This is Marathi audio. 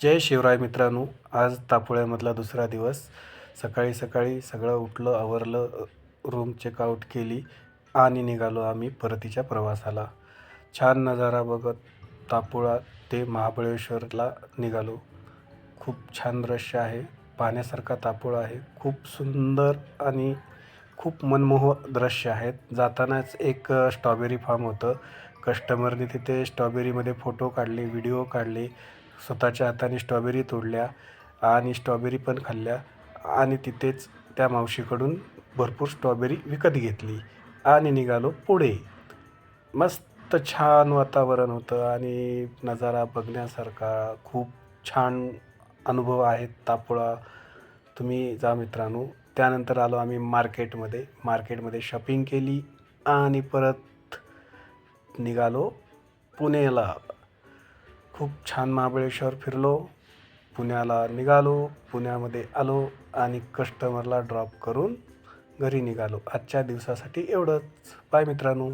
जय शिवराय मित्रांनो. आज तापोळ्यामधला दुसरा दिवस. सकाळी सकाळी सगळं उठलं, आवरलं, रूम चेकआउट केली आणि निघालो आम्ही परतीच्या प्रवासाला. छान नजारा बघत तापोळा ते महाबळेश्वरला निघालो. खूप छान दृश्य आहे. पाहण्यासारखा तापोळा आहे. खूप सुंदर आणि खूप मनमोहक दृश्य आहेत. जातानाच एक स्ट्रॉबेरी फार्म होतं. कस्टमरने तिथे स्ट्रॉबेरीमध्ये फोटो काढले, व्हिडिओ काढले, स्वतःच्या हाताने स्ट्रॉबेरी तोडल्या आणि स्ट्रॉबेरी पण खाल्ल्या आणि तिथेच त्या मावशीकडून भरपूर स्ट्रॉबेरी विकत घेतली आणि निघालो पुढे. मस्त छान वातावरण होतं आणि नजारा बघण्यासारखा खूप छान अनुभव आहेत तापोळा. तुम्ही जा मित्रांनो. त्यानंतर आलो आम्ही मार्केटमध्ये शॉपिंग केली आणि परत निघालो पुण्याला. खूप छान महाबळेश्वर फिरलो. पुण्याला निघालो. पुण्यामध्ये आलो आणि कस्टमरला ड्रॉप करून घरी निघालो. आजच्या दिवसासाठी एवढंच. बाय मित्रांनो.